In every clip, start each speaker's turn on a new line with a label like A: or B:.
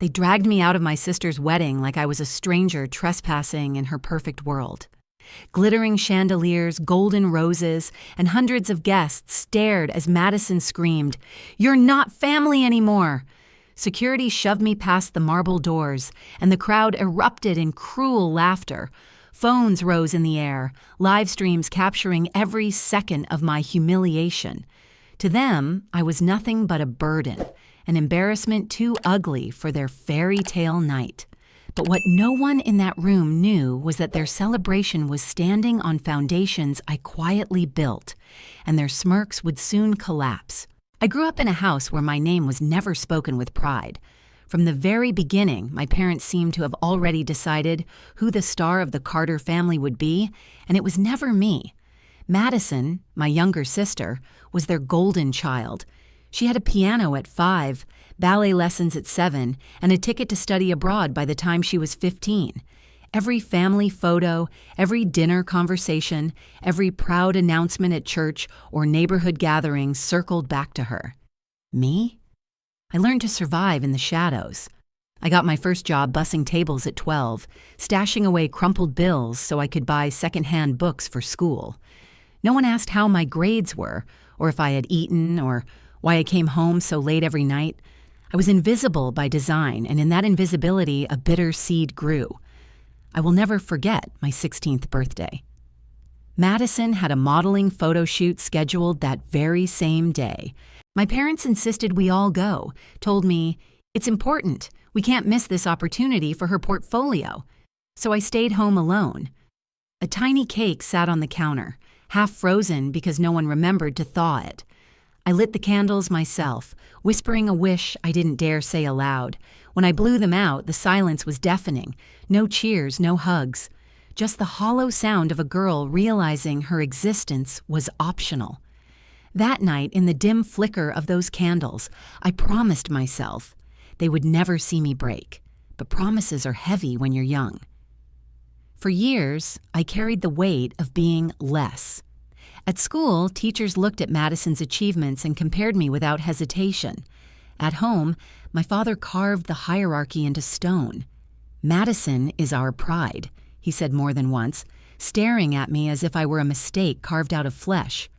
A: They dragged me out of my sister's wedding like I was a stranger trespassing in her perfect world. Glittering chandeliers, golden roses, and hundreds of guests stared as Madison screamed, "You're not family anymore!" Security shoved me past the marble doors, and the crowd erupted in cruel laughter. Phones rose in the air, live streams capturing every second of my humiliation. To them, I was nothing but a burden, an embarrassment too ugly for their fairy tale night. But what no one in that room knew was that their celebration was standing on foundations I quietly built, and their smirks would soon collapse. I grew up in a house where my name was never spoken with pride. From the very beginning, my parents seemed to have already decided who the star of the Carter family would be, and it was never me. Madison, my younger sister, was their golden child. She had a piano at 5, ballet lessons at 7, and a ticket to study abroad by the time she was 15. Every family photo, every dinner conversation, every proud announcement at church or neighborhood gathering circled back to her. Me? I learned to survive in the shadows. I got my first job bussing tables at 12, stashing away crumpled bills so I could buy secondhand books for school. No one asked how my grades were, or if I had eaten, or why I came home so late every night. I was invisible by design, and in that invisibility, a bitter seed grew. I will never forget my 16th birthday. Madison had a modeling photo shoot scheduled that very same day. My parents insisted we all go, told me, "It's important. We can't miss this opportunity for her portfolio." So I stayed home alone. A tiny cake sat on the counter, half frozen because no one remembered to thaw it. I lit the candles myself, whispering a wish I didn't dare say aloud. When I blew them out, the silence was deafening. No cheers, no hugs. Just the hollow sound of a girl realizing her existence was optional. That night, in the dim flicker of those candles, I promised myself they would never see me break. But promises are heavy when you're young. For years, I carried the weight of being less. At school, teachers looked at Madison's achievements and compared me without hesitation. At home, my father carved the hierarchy into stone. "Madison is our pride," he said more than once, staring at me as if I were a mistake carved out of flesh.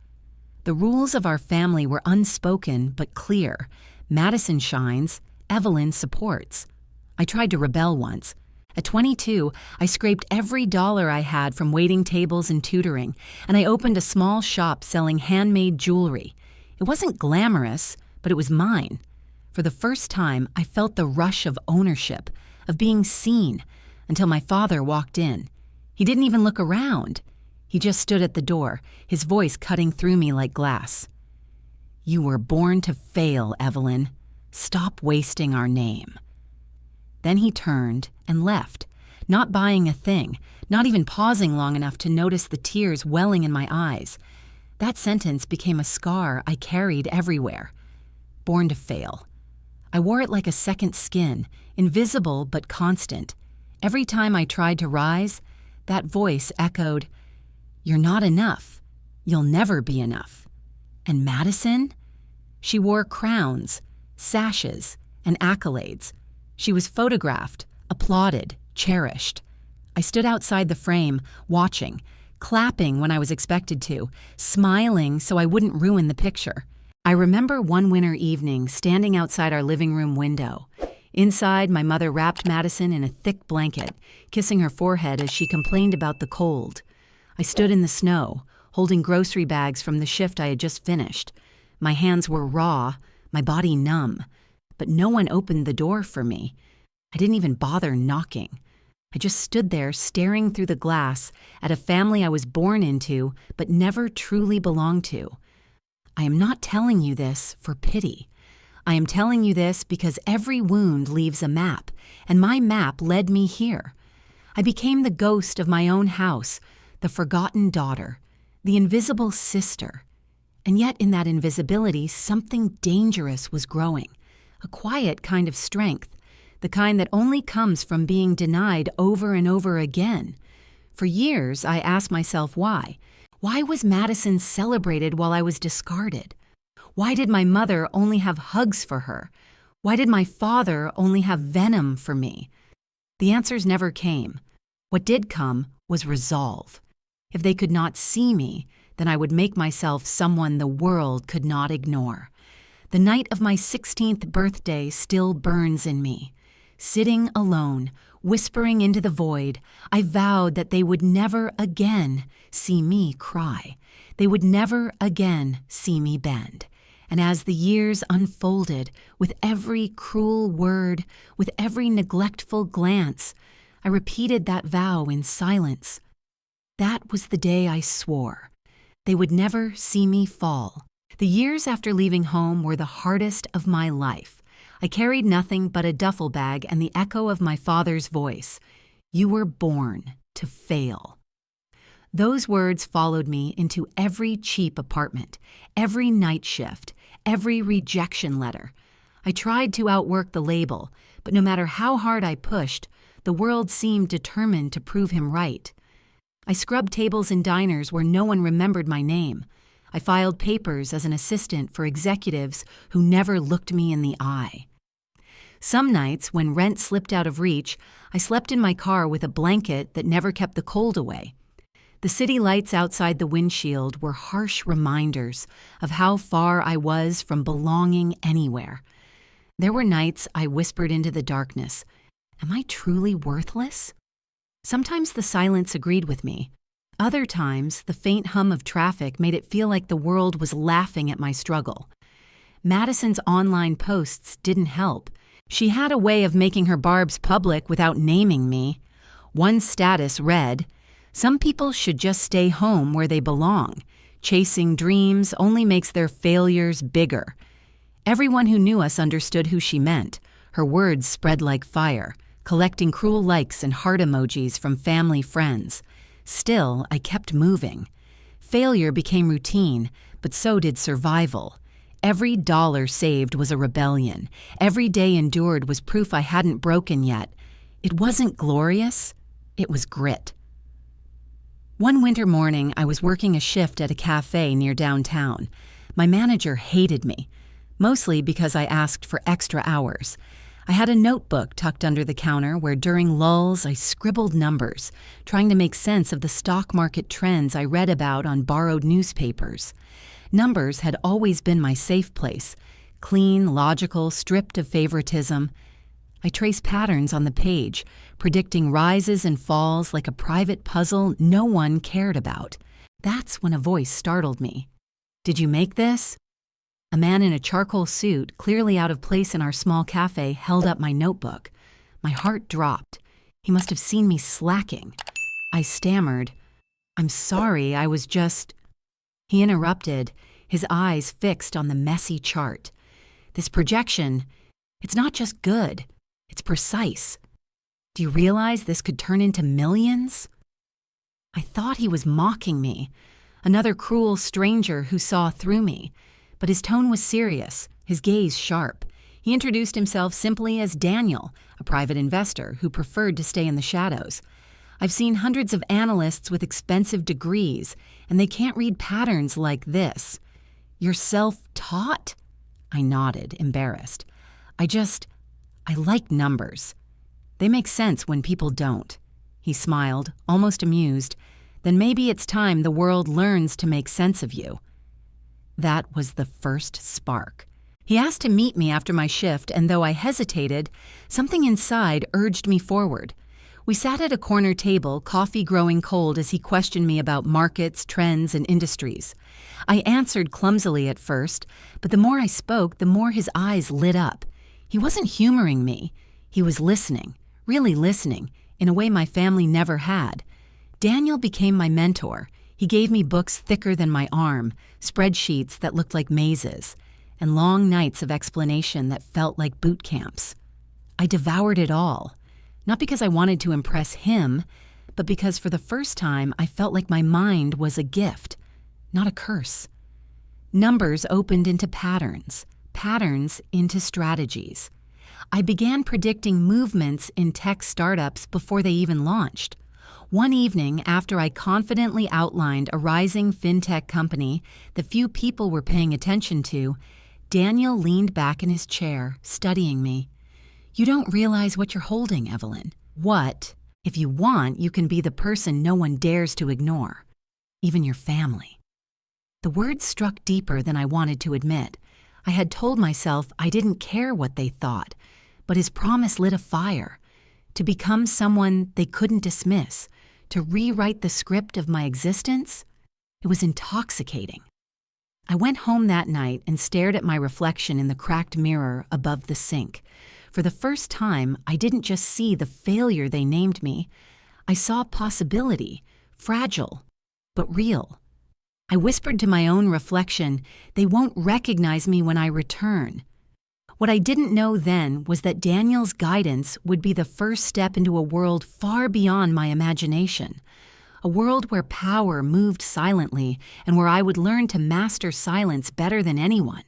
A: The rules of our family were unspoken but clear. Madison shines, Evelyn supports. I tried to rebel once. At 22, I scraped every dollar I had from waiting tables and tutoring, and I opened a small shop selling handmade jewelry. It wasn't glamorous, but it was mine. For the first time, I felt the rush of ownership, of being seen, until my father walked in. He didn't even look around. He just stood at the door, his voice cutting through me like glass. "You were born to fail, Evelyn. Stop wasting our name." Then he turned and left, not buying a thing, not even pausing long enough to notice the tears welling in my eyes. That sentence became a scar I carried everywhere. Born to fail. I wore it like a second skin, invisible but constant. Every time I tried to rise, that voice echoed, "You're not enough. You'll never be enough." And Madison? She wore crowns, sashes, and accolades. She was photographed, applauded, cherished. I stood outside the frame, watching, clapping when I was expected to, smiling so I wouldn't ruin the picture. I remember one winter evening standing outside our living room window. Inside, my mother wrapped Madison in a thick blanket, kissing her forehead as she complained about the cold. I stood in the snow, holding grocery bags from the shift I had just finished. My hands were raw, my body numb. But no one opened the door for me. I didn't even bother knocking. I just stood there staring through the glass at a family I was born into but never truly belonged to. I am not telling you this for pity. I am telling you this because every wound leaves a map, and my map led me here. I became the ghost of my own house, the forgotten daughter, the invisible sister. And yet in that invisibility, something dangerous was growing. A quiet kind of strength, the kind that only comes from being denied over and over again. For years, I asked myself why. Why was Madison celebrated while I was discarded? Why did my mother only have hugs for her? Why did my father only have venom for me? The answers never came. What did come was resolve. If they could not see me, then I would make myself someone the world could not ignore. The night of my 16th birthday still burns in me. Sitting alone, whispering into the void, I vowed that they would never again see me cry. They would never again see me bend. And as the years unfolded, with every cruel word, with every neglectful glance, I repeated that vow in silence. That was the day I swore. They would never see me fall. The years after leaving home were the hardest of my life. I carried nothing but a duffel bag and the echo of my father's voice. You were born to fail. Those words followed me into every cheap apartment, every night shift, every rejection letter. I tried to outwork the label, but no matter how hard I pushed, the world seemed determined to prove him right. I scrubbed tables in diners where no one remembered my name. I filed papers as an assistant for executives who never looked me in the eye. Some nights, when rent slipped out of reach, I slept in my car with a blanket that never kept the cold away. The city lights outside the windshield were harsh reminders of how far I was from belonging anywhere. There were nights I whispered into the darkness, "Am I truly worthless?" Sometimes the silence agreed with me. Other times, the faint hum of traffic made it feel like the world was laughing at my struggle. Madison's online posts didn't help. She had a way of making her barbs public without naming me. One status read, "Some people should just stay home where they belong. Chasing dreams only makes their failures bigger." Everyone who knew us understood who she meant. Her words spread like fire, collecting cruel likes and heart emojis from family friends. Still, I kept moving. Failure became routine, but so did survival. Every dollar saved was a rebellion. Every day endured was proof I hadn't broken yet. It wasn't glorious, it was grit. One winter morning, I was working a shift at a cafe near downtown. My manager hated me, mostly because I asked for extra hours. I had a notebook tucked under the counter where during lulls I scribbled numbers, trying to make sense of the stock market trends I read about on borrowed newspapers. Numbers had always been my safe place, clean, logical, stripped of favoritism. I traced patterns on the page, predicting rises and falls like a private puzzle no one cared about. That's when a voice startled me. "Did you make this?" A man in a charcoal suit, clearly out of place in our small cafe, held up my notebook. My heart dropped. He must have seen me slacking. I stammered, "I'm sorry, I was just—" He interrupted, his eyes fixed on the messy chart. "This projection, it's not just good, it's precise. Do you realize this could turn into millions?" I thought he was mocking me, another cruel stranger who saw through me. But his tone was serious, his gaze sharp. He introduced himself simply as Daniel, a private investor who preferred to stay in the shadows. "I've seen hundreds of analysts with expensive degrees, and they can't read patterns like this." "You're self-taught?" I nodded, embarrassed. I like numbers. They make sense when people don't." He smiled, almost amused. "Then maybe it's time the world learns to make sense of you." That was the first spark. He asked to meet me after my shift, and though I hesitated, something inside urged me forward. We sat at a corner table, coffee growing cold as he questioned me about markets, trends, and industries. I answered clumsily at first, but the more I spoke, the more his eyes lit up. He wasn't humoring me. He was listening, really listening, in a way my family never had. Daniel became my mentor. He gave me books thicker than my arm, spreadsheets that looked like mazes, and long nights of explanation that felt like boot camps. I devoured it all, not because I wanted to impress him, but because for the first time I felt like my mind was a gift, not a curse. Numbers opened into patterns, patterns into strategies. I began predicting movements in tech startups before they even launched. One evening, after I confidently outlined a rising fintech company that few people were paying attention to, Daniel leaned back in his chair, studying me. "You don't realize what you're holding, Evelyn. What, if you want, you can be the person no one dares to ignore, even your family." The words struck deeper than I wanted to admit. I had told myself I didn't care what they thought, but his promise lit a fire. To become someone they couldn't dismiss, to rewrite the script of my existence, it was intoxicating. I went home that night and stared at my reflection in the cracked mirror above the sink. For the first time, I didn't just see the failure they named me. I saw possibility, fragile, but real. I whispered to my own reflection, "They won't recognize me when I return." What I didn't know then was that Daniel's guidance would be the first step into a world far beyond my imagination. A world where power moved silently and where I would learn to master silence better than anyone.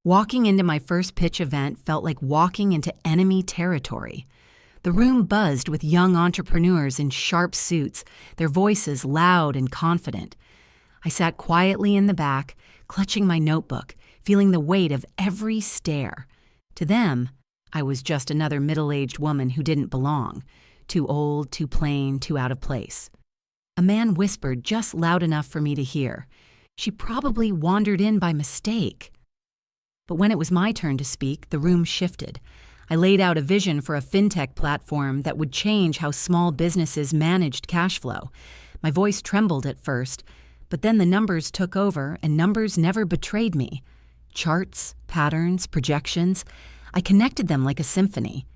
A: Walking into my first pitch event felt like walking into enemy territory. The room buzzed with young entrepreneurs in sharp suits, their voices loud and confident. I sat quietly in the back, clutching my notebook, feeling the weight of every stare. To them, I was just another middle-aged woman who didn't belong, too old, too plain, too out of place. A man whispered just loud enough for me to hear. She probably wandered in by mistake. But when it was my turn to speak, the room shifted. I laid out a vision for a fintech platform that would change how small businesses managed cash flow. My voice trembled at first, but then the numbers took over, and numbers never betrayed me. Charts, patterns, projections, I connected them like a symphony.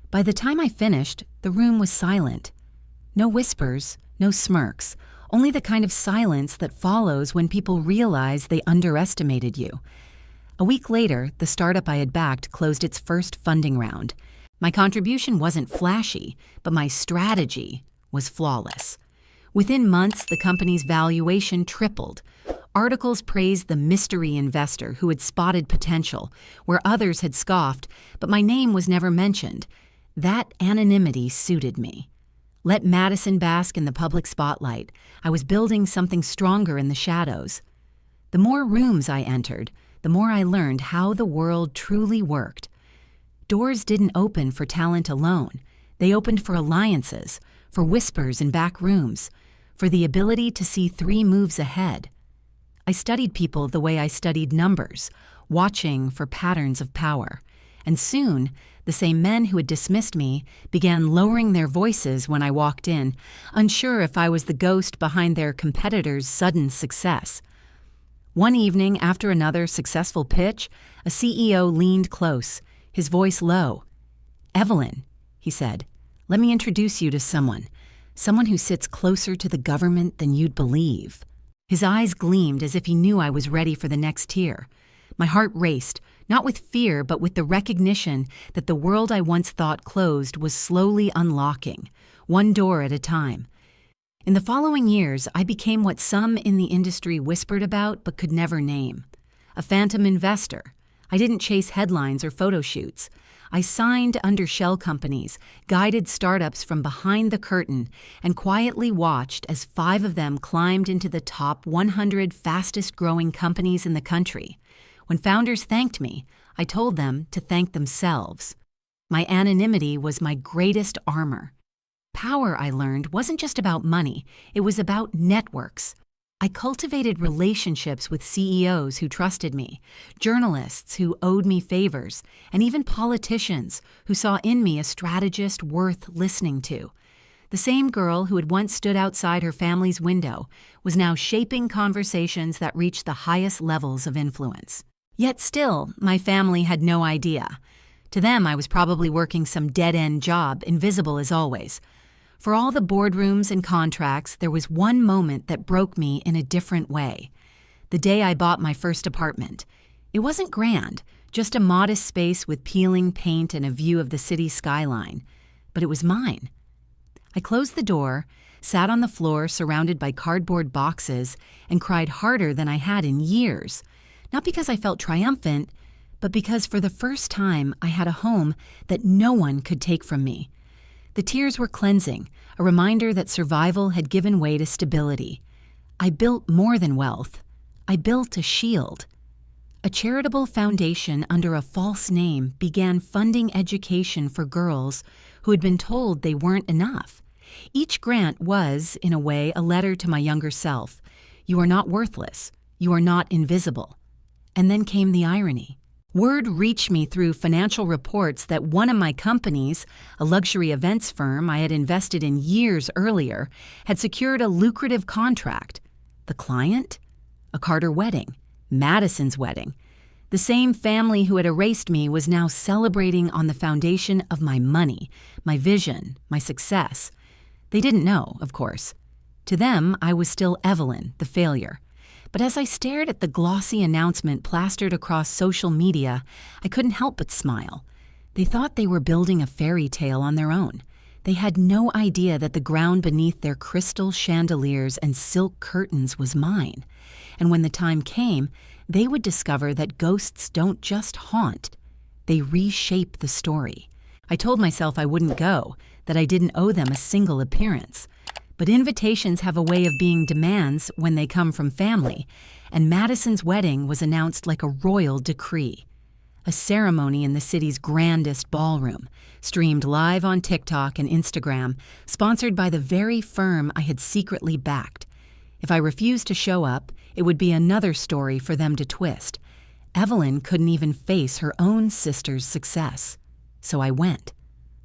A: By the time I finished, the room was silent. No whispers, no smirks, only the kind of silence that follows when people realize they underestimated you. A week later, the startup I had backed closed its first funding round. My contribution wasn't flashy, but my strategy was flawless. Within months, the company's valuation tripled. Articles praised the mystery investor who had spotted potential, where others had scoffed, but my name was never mentioned. That anonymity suited me. Let Madison bask in the public spotlight. I was building something stronger in the shadows. The more rooms I entered, the more I learned how the world truly worked. Doors didn't open for talent alone. They opened for alliances, for whispers in back rooms, for the ability to see 3 moves ahead. I studied people the way I studied numbers, watching for patterns of power. And soon, the same men who had dismissed me began lowering their voices when I walked in, unsure if I was the ghost behind their competitors' sudden success. One evening, after another successful pitch, a CEO leaned close, his voice low. "Evelyn," he said, "let me introduce you to someone who sits closer to the government than you'd believe." His eyes gleamed as if he knew I was ready for the next tier. My heart raced, not with fear, but with the recognition that the world I once thought closed was slowly unlocking, one door at a time. In the following years, I became what some in the industry whispered about but could never name. A phantom investor. I didn't chase headlines or photo shoots. I signed under shell companies, guided startups from behind the curtain, and quietly watched as 5 of them climbed into the top 100 fastest-growing companies in the country. When founders thanked me, I told them to thank themselves. My anonymity was my greatest armor. Power, I learned, wasn't just about money. It was about networks. I cultivated relationships with CEOs who trusted me, journalists who owed me favors, and even politicians who saw in me a strategist worth listening to. The same girl who had once stood outside her family's window was now shaping conversations that reached the highest levels of influence. Yet still, my family had no idea. To them, I was probably working some dead-end job, invisible as always. For all the boardrooms and contracts, there was one moment that broke me in a different way. The day I bought my first apartment. It wasn't grand, just a modest space with peeling paint and a view of the city skyline. But it was mine. I closed the door, sat on the floor surrounded by cardboard boxes, and cried harder than I had in years. Not because I felt triumphant, but because for the first time I had a home that no one could take from me. The tears were cleansing, a reminder that survival had given way to stability. I built more than wealth. I built a shield. A charitable foundation under a false name began funding education for girls who had been told they weren't enough. Each grant was, in a way, a letter to my younger self. You are not worthless. You are not invisible. And then came the irony. Word reached me through financial reports that one of my companies, a luxury events firm I had invested in years earlier, had secured a lucrative contract. The client? A Carter wedding. Madison's wedding. The same family who had erased me was now celebrating on the foundation of my money, my vision, my success. They didn't know, of course. To them, I was still Evelyn, the failure. But as I stared at the glossy announcement plastered across social media, I couldn't help but smile. They thought they were building a fairy tale on their own. They had no idea that the ground beneath their crystal chandeliers and silk curtains was mine. And when the time came, they would discover that ghosts don't just haunt, they reshape the story. I told myself I wouldn't go, that I didn't owe them a single appearance. But invitations have a way of being demands when they come from family, and Madison's wedding was announced like a royal decree. A ceremony in the city's grandest ballroom, streamed live on TikTok and Instagram, sponsored by the very firm I had secretly backed. If I refused to show up, it would be another story for them to twist. Evelyn couldn't even face her own sister's success. So I went.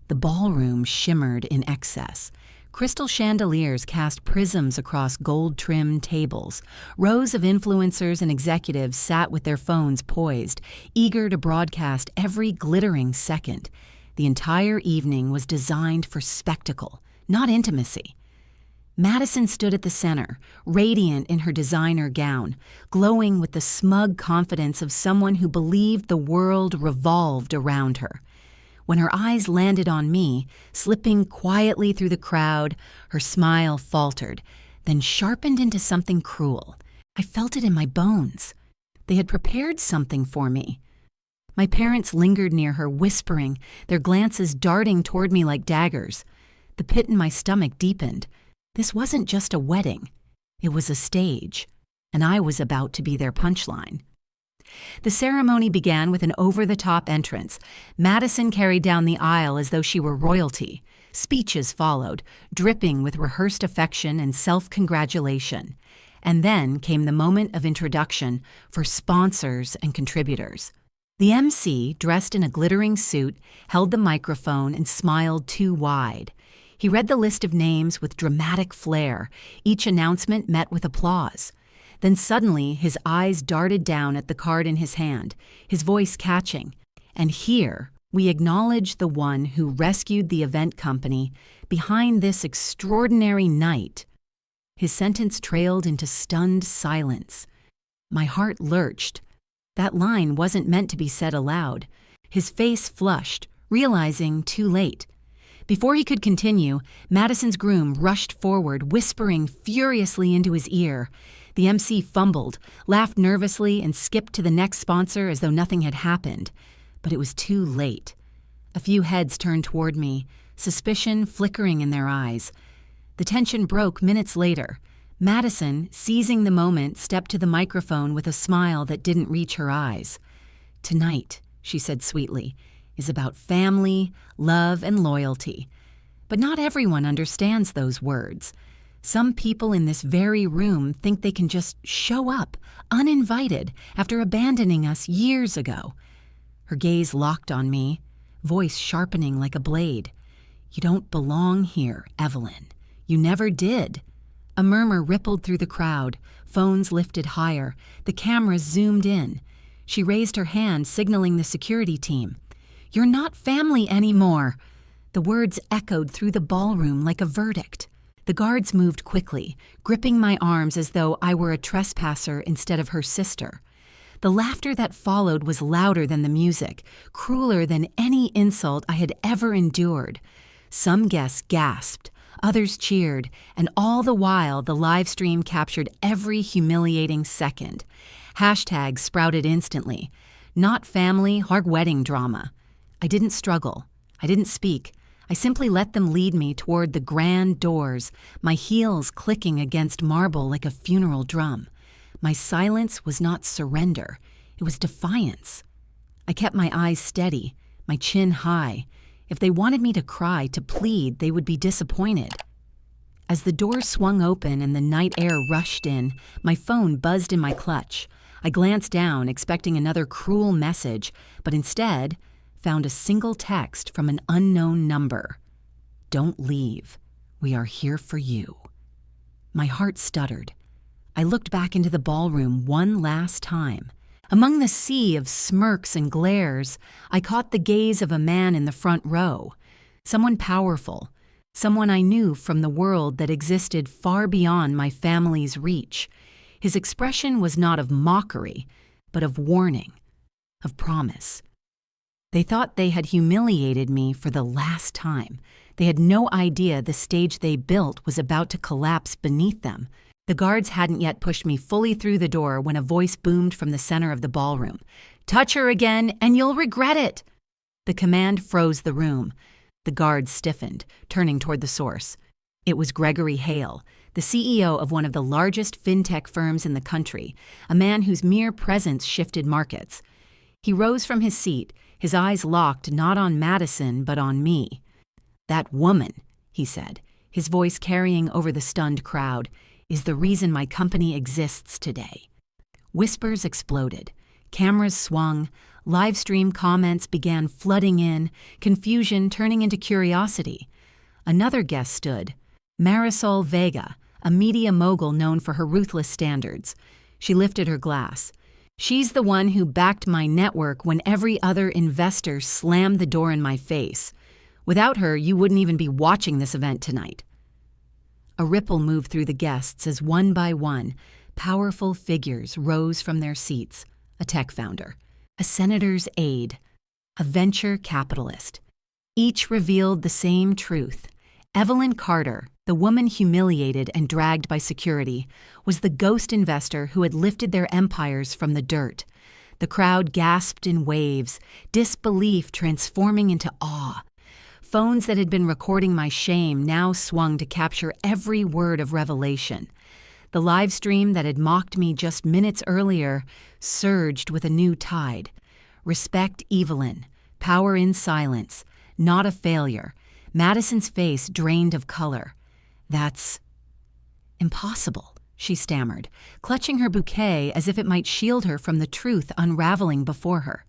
A: The ballroom shimmered in excess. Crystal chandeliers cast prisms across gold-trimmed tables. Rows of influencers and executives sat with their phones poised, eager to broadcast every glittering second. The entire evening was designed for spectacle, not intimacy. Madison stood at the center, radiant in her designer gown, glowing with the smug confidence of someone who believed the world revolved around her. When her eyes landed on me, slipping quietly through the crowd, her smile faltered, then sharpened into something cruel. I felt it in my bones. They had prepared something for me. My parents lingered near her, whispering, their glances darting toward me like daggers. The pit in my stomach deepened. This wasn't just a wedding. It was a stage, and I was about to be their punchline. The ceremony began with an over-the-top entrance. Madison carried down the aisle as though she were royalty. Speeches followed, dripping with rehearsed affection and self-congratulation. And then came the moment of introduction for sponsors and contributors. The MC, dressed in a glittering suit, held the microphone and smiled too wide. He read the list of names with dramatic flair, each announcement met with applause. Then suddenly his eyes darted down at the card in his hand, his voice catching. And here we acknowledge the one who rescued the event company behind this extraordinary night. His sentence trailed into stunned silence. My heart lurched. That line wasn't meant to be said aloud. His face flushed, realizing too late. Before he could continue, Madison's groom rushed forward, whispering furiously into his ear. The MC fumbled, laughed nervously, and skipped to the next sponsor as though nothing had happened. But it was too late. A few heads turned toward me, suspicion flickering in their eyes. The tension broke minutes later. Madison, seizing the moment, stepped to the microphone with a smile that didn't reach her eyes. "Tonight," she said sweetly, "is about family, love, and loyalty. But not everyone understands those words. Some people in this very room think they can just show up, uninvited, after abandoning us years ago." Her gaze locked on me, voice sharpening like a blade. "You don't belong here, Evelyn. You never did." A murmur rippled through the crowd, phones lifted higher, the cameras zoomed in. She raised her hand, signaling the security team. "You're not family anymore." The words echoed through the ballroom like a verdict. The guards moved quickly, gripping my arms as though I were a trespasser instead of her sister. The laughter that followed was louder than the music, crueler than any insult I had ever endured. Some guests gasped, others cheered, and all the while the live stream captured every humiliating second. Hashtags sprouted instantly. Not family, our wedding drama. I didn't struggle. I didn't speak. I simply let them lead me toward the grand doors, my heels clicking against marble like a funeral drum. My silence was not surrender. It was defiance. I kept my eyes steady, my chin high. If they wanted me to cry, to plead, they would be disappointed. As the door swung open and the night air rushed in, my phone buzzed in my clutch. I glanced down, expecting another cruel message, but instead found a single text from an unknown number. "Don't leave. We are here for you." My heart stuttered. I looked back into the ballroom one last time. Among the sea of smirks and glares, I caught the gaze of a man in the front row. Someone powerful, someone I knew from the world that existed far beyond my family's reach. His expression was not of mockery, but of warning, of promise. They thought they had humiliated me for the last time. They had no idea the stage they built was about to collapse beneath them. The guards hadn't yet pushed me fully through the door when a voice boomed from the center of the ballroom. "Touch her again, and you'll regret it!" The command froze the room. The guards stiffened, turning toward the source. It was Gregory Hale, the CEO of one of the largest fintech firms in the country, a man whose mere presence shifted markets. He rose from his seat, his eyes locked not on Madison but on me. "That woman," he said, his voice carrying over the stunned crowd, "is the reason my company exists today." Whispers exploded. Cameras swung. Live stream comments began flooding in, confusion turning into curiosity. Another guest stood, Marisol Vega, a media mogul known for her ruthless standards. She lifted her glass. "She's the one who backed my network when every other investor slammed the door in my face. Without her, you wouldn't even be watching this event tonight." A ripple moved through the guests as one by one, powerful figures rose from their seats. A tech founder, a senator's aide, a venture capitalist. Each revealed the same truth. Evelyn Carter, the woman humiliated and dragged by security, was the ghost investor who had lifted their empires from the dirt. The crowd gasped in waves, disbelief transforming into awe. Phones that had been recording my shame now swung to capture every word of revelation. The live stream that had mocked me just minutes earlier surged with a new tide. Respect Evelyn, power in silence, not a failure. Madison's face drained of color. "That's impossible," she stammered, clutching her bouquet as if it might shield her from the truth unraveling before her.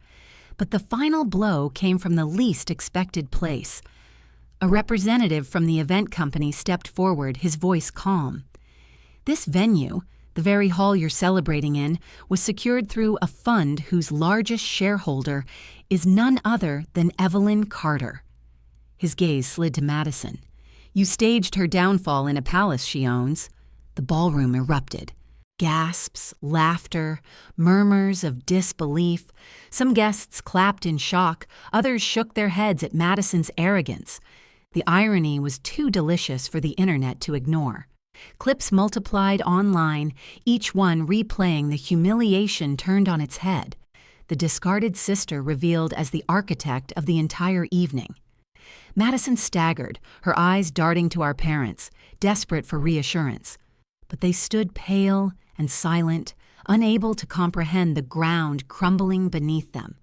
A: But the final blow came from the least expected place. A representative from the event company stepped forward, his voice calm. "This venue, the very hall you're celebrating in, was secured through a fund whose largest shareholder is none other than Evelyn Carter." His gaze slid to Madison. "You staged her downfall in a palace she owns." The ballroom erupted. Gasps, laughter, murmurs of disbelief. Some guests clapped in shock, others shook their heads at Madison's arrogance. The irony was too delicious for the internet to ignore. Clips multiplied online, each one replaying the humiliation turned on its head. The discarded sister revealed as the architect of the entire evening. Madison staggered, her eyes darting to our parents, desperate for reassurance. But they stood pale and silent, unable to comprehend the ground crumbling beneath them.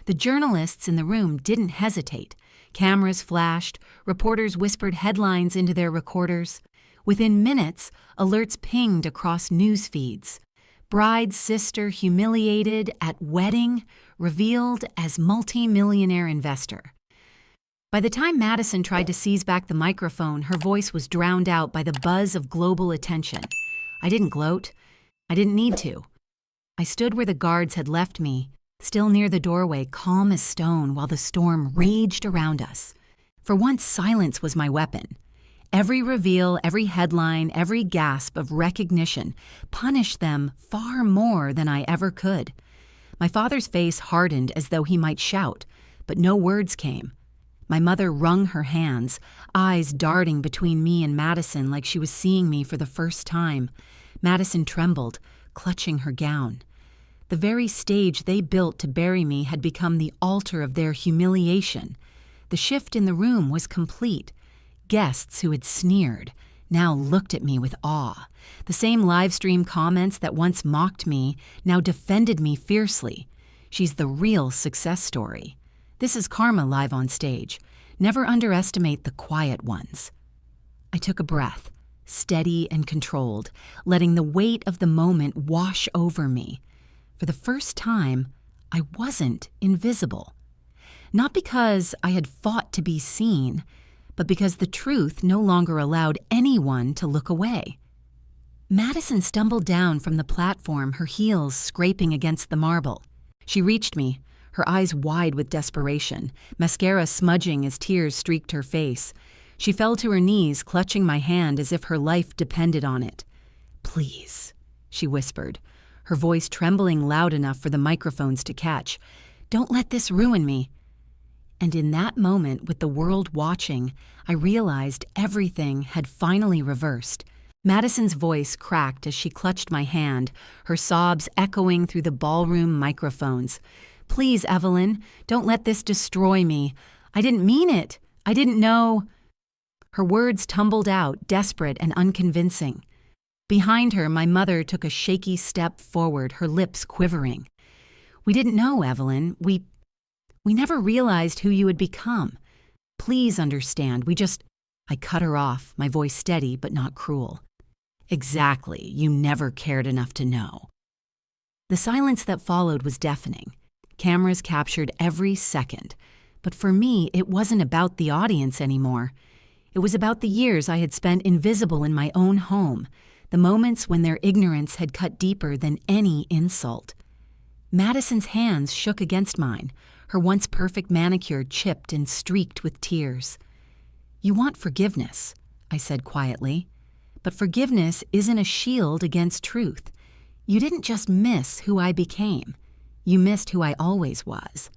A: The journalists in the room didn't hesitate. Cameras flashed, reporters whispered headlines into their recorders. Within minutes, alerts pinged across news feeds. Bride's sister humiliated at wedding, revealed as multi-millionaire investor. By the time Madison tried to seize back the microphone, her voice was drowned out by the buzz of global attention. I didn't gloat. I didn't need to. I stood where the guards had left me, still near the doorway, calm as stone, while the storm raged around us. For once, silence was my weapon. Every reveal, every headline, every gasp of recognition punished them far more than I ever could. My father's face hardened as though he might shout, but no words came. My mother wrung her hands, eyes darting between me and Madison like she was seeing me for the first time. Madison trembled, clutching her gown. The very stage they built to bury me had become the altar of their humiliation. The shift in the room was complete. Guests who had sneered now looked at me with awe. The same live stream comments that once mocked me now defended me fiercely. She's the real success story. This is Karma live on stage. Never underestimate the quiet ones. I took a breath, steady and controlled, letting the weight of the moment wash over me. For the first time, I wasn't invisible. Not because I had fought to be seen, but because the truth no longer allowed anyone to look away. Madison stumbled down from the platform, her heels scraping against the marble. She reached me, her eyes wide with desperation, mascara smudging as tears streaked her face. She fell to her knees, clutching my hand as if her life depended on it. "Please," she whispered, her voice trembling loud enough for the microphones to catch. "Don't let this ruin me." And in that moment, with the world watching, I realized everything had finally reversed. Madison's voice cracked as she clutched my hand, her sobs echoing through the ballroom microphones. "Please, Evelyn, don't let this destroy me. I didn't mean it. I didn't know." Her words tumbled out, desperate and unconvincing. Behind her, my mother took a shaky step forward, her lips quivering. "We didn't know, Evelyn. We never realized who you had become. Please understand, I cut her off, my voice steady but not cruel. "Exactly, you never cared enough to know." The silence that followed was deafening. Cameras captured every second. But for me, it wasn't about the audience anymore. It was about the years I had spent invisible in my own home, the moments when their ignorance had cut deeper than any insult. Madison's hands shook against mine, her once perfect manicure chipped and streaked with tears. "You want forgiveness," I said quietly. "But forgiveness isn't a shield against truth. You didn't just miss who I became. You missed who I always was."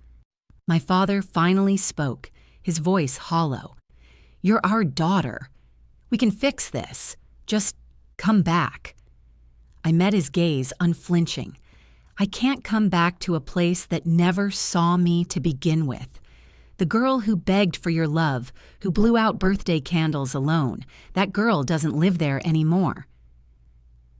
A: My father finally spoke, his voice hollow. "You're our daughter. We can fix this. Just come back." I met his gaze, unflinching. I can't come back to a place that never saw me to begin with. The girl who begged for your love, who blew out birthday candles alone, that girl doesn't live there anymore.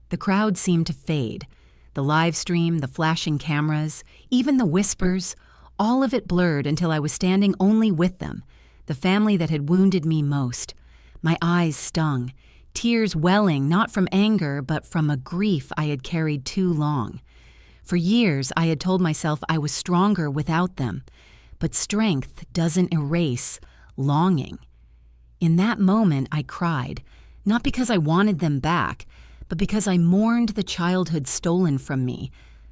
A: The crowd seemed to fade. The live stream, the flashing cameras, even the whispers, all of it blurred until I was standing only with them, the family that had wounded me most. My eyes stung, tears welling not from anger but from a grief I had carried too long. For years I had told myself I was stronger without them, but strength doesn't erase longing. In that moment I cried, not because I wanted them back, but because I mourned the childhood stolen from me,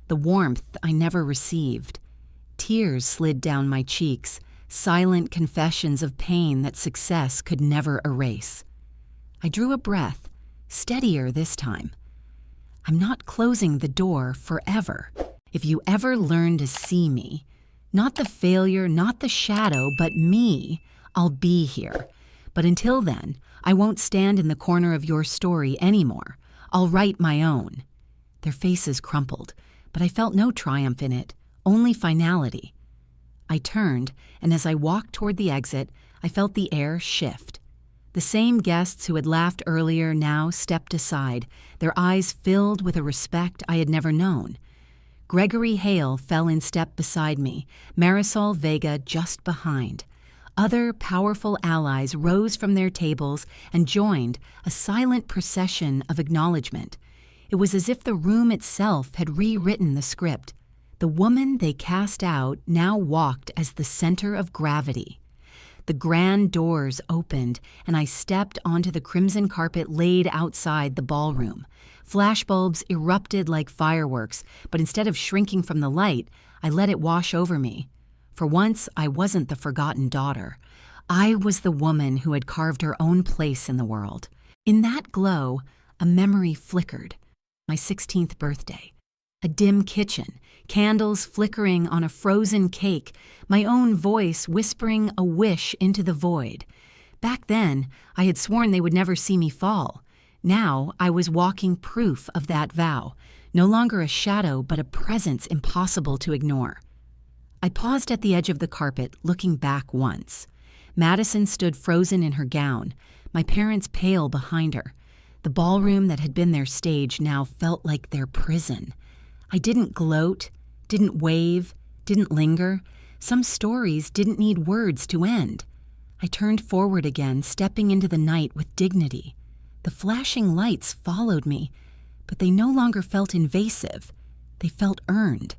A: the warmth I never received. Tears slid down my cheeks, silent confessions of pain that success could never erase. I drew a breath, steadier this time. I'm not closing the door forever. If you ever learn to see me, not the failure, not the shadow, but me, I'll be here. But until then, I won't stand in the corner of your story anymore. I'll write my own. Their faces crumpled, but I felt no triumph in it, only finality. I turned, and as I walked toward the exit, I felt the air shift. The same guests who had laughed earlier now stepped aside, their eyes filled with a respect I had never known. Gregory Hale fell in step beside me, Marisol Vega just behind. Other powerful allies rose from their tables and joined, a silent procession of acknowledgement. It was as if the room itself had rewritten the script. The woman they cast out now walked as the center of gravity. The grand doors opened, and I stepped onto the crimson carpet laid outside the ballroom. Flashbulbs erupted like fireworks, but instead of shrinking from the light, I let it wash over me. For once, I wasn't the forgotten daughter. I was the woman who had carved her own place in the world. In that glow, a memory flickered. My 16th birthday. A dim kitchen, candles flickering on a frozen cake, my own voice whispering a wish into the void. Back then, I had sworn they would never see me fall. Now, I was walking proof of that vow, no longer a shadow but a presence impossible to ignore. I paused at the edge of the carpet, looking back once. Madison stood frozen in her gown, my parents pale behind her. The ballroom that had been their stage now felt like their prison. I didn't gloat, didn't wave, didn't linger. Some stories didn't need words to end. I turned forward again, stepping into the night with dignity. The flashing lights followed me, but they no longer felt invasive. They felt earned.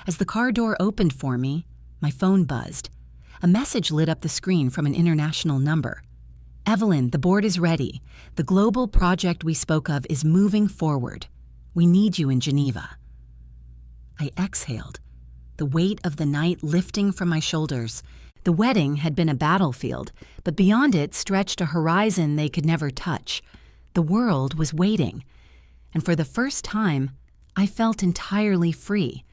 A: As the car door opened for me, my phone buzzed. A message lit up the screen from an international number. "Evelyn, the board is ready. The global project we spoke of is moving forward. We need you in Geneva." I exhaled, the weight of the night lifting from my shoulders. The wedding had been a battlefield, but beyond it stretched a horizon they could never touch. The world was waiting, and for the first time, I felt entirely free.